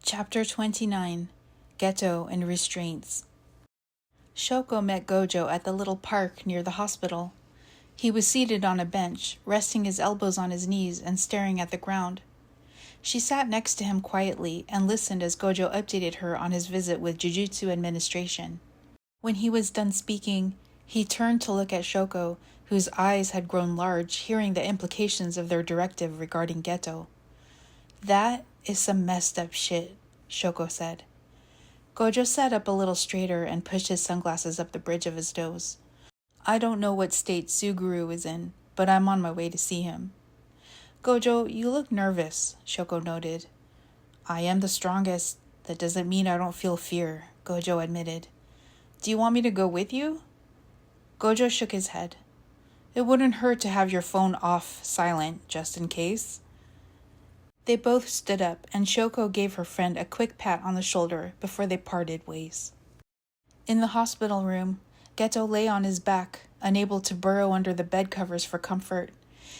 Chapter 29 Geto and Restraints. Shoko met Gojo at the little park near the hospital. He was seated on a bench, resting his elbows on his knees and staring at the ground. She sat next to him quietly and listened as Gojo updated her on his visit with Jujutsu administration. When he was done speaking, he turned to look at Shoko, whose eyes had grown large, hearing the implications of their directive regarding Geto. "That is some messed up shit," Shoko said. Gojo sat up a little straighter and pushed his sunglasses up the bridge of his nose. "I don't know what state Suguru is in, but I'm on my way to see him." "Gojo, you look nervous," Shoko noted. "I am the strongest. That doesn't mean I don't feel fear," Gojo admitted. "Do you want me to go with you?" Gojo shook his head. "It wouldn't hurt to have your phone off silent, just in case." They both stood up, and Shoko gave her friend a quick pat on the shoulder before they parted ways. In the hospital room, Geto lay on his back, unable to burrow under the bed covers for comfort.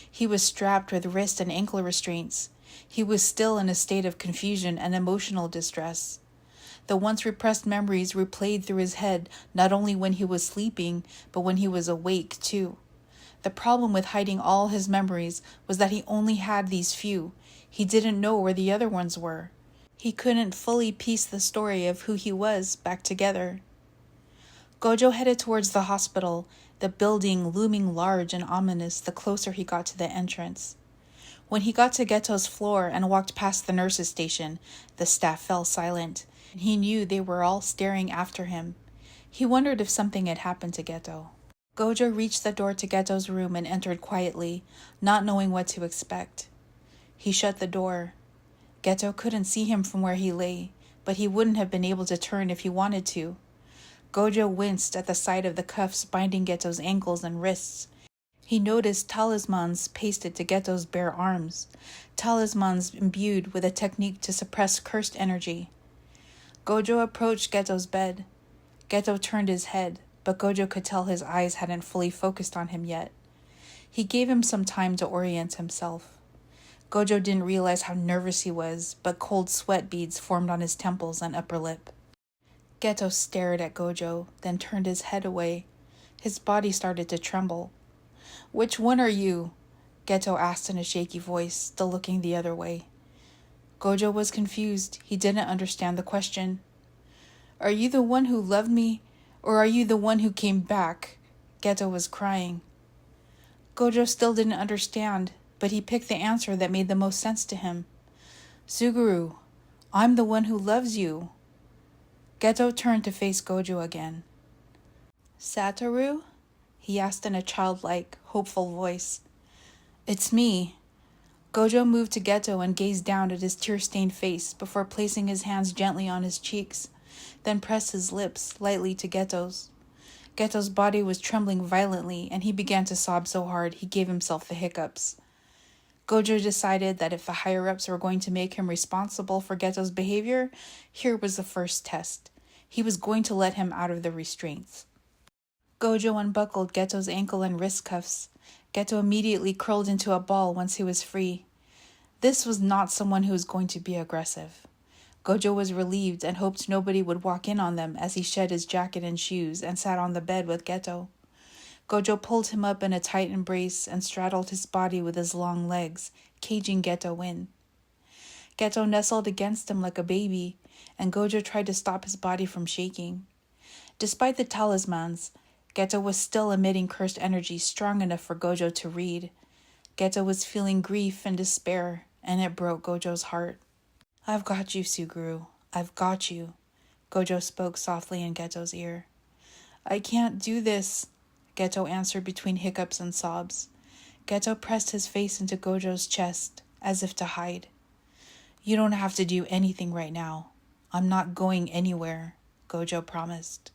He was strapped with wrist and ankle restraints. He was still in a state of confusion and emotional distress. The once repressed memories replayed through his head not only when he was sleeping, but when he was awake too. The problem with hiding all his memories was that he only had these few. He didn't know where the other ones were. He couldn't fully piece the story of who he was back together. Gojo headed towards the hospital, the building looming large and ominous the closer he got to the entrance. When he got to Geto's floor and walked past the nurse's station, the staff fell silent, and he knew they were all staring after him. He wondered if something had happened to Geto. Gojo reached the door to Geto's room and entered quietly, not knowing what to expect. He shut the door. Geto couldn't see him from where he lay, but he wouldn't have been able to turn if he wanted to. Gojo winced at the sight of the cuffs binding Geto's ankles and wrists. He noticed talismans pasted to Geto's bare arms, talismans imbued with a technique to suppress cursed energy. Gojo approached Geto's bed. Geto turned his head, but Gojo could tell his eyes hadn't fully focused on him yet. He gave him some time to orient himself. Gojo didn't realize how nervous he was, but cold sweat beads formed on his temples and upper lip. Geto stared at Gojo, then turned his head away. His body started to tremble. "Which one are you?" Geto asked in a shaky voice, still looking the other way. Gojo was confused. He didn't understand the question. "Are you the one who loved me, or are you the one who came back?" Geto was crying. Gojo still didn't understand, but he picked the answer that made the most sense to him. "Suguru, I'm the one who loves you." Geto turned to face Gojo again. "Satoru?" he asked in a childlike, hopeful voice. "It's me." Gojo moved to Geto and gazed down at his tear-stained face before placing his hands gently on his cheeks, then pressed his lips lightly to Geto's. Geto's body was trembling violently, and he began to sob so hard he gave himself the hiccups. Gojo decided that if the higher-ups were going to make him responsible for Geto's behavior, here was the first test. He was going to let him out of the restraints. Gojo unbuckled Geto's ankle and wrist cuffs. Geto immediately curled into a ball once he was free. This was not someone who was going to be aggressive. Gojo was relieved and hoped nobody would walk in on them as he shed his jacket and shoes and sat on the bed with Geto. Gojo pulled him up in a tight embrace and straddled his body with his long legs, caging Geto in. Geto nestled against him like a baby, and Gojo tried to stop his body from shaking. Despite the talismans, Geto was still emitting cursed energy strong enough for Gojo to read. Geto was feeling grief and despair, and it broke Gojo's heart. "I've got you, Suguru. I've got you," Gojo spoke softly in Geto's ear. "I can't do this," Geto answered between hiccups and sobs. Geto pressed his face into Gojo's chest, as if to hide. "You don't have to do anything right now. I'm not going anywhere," Gojo promised.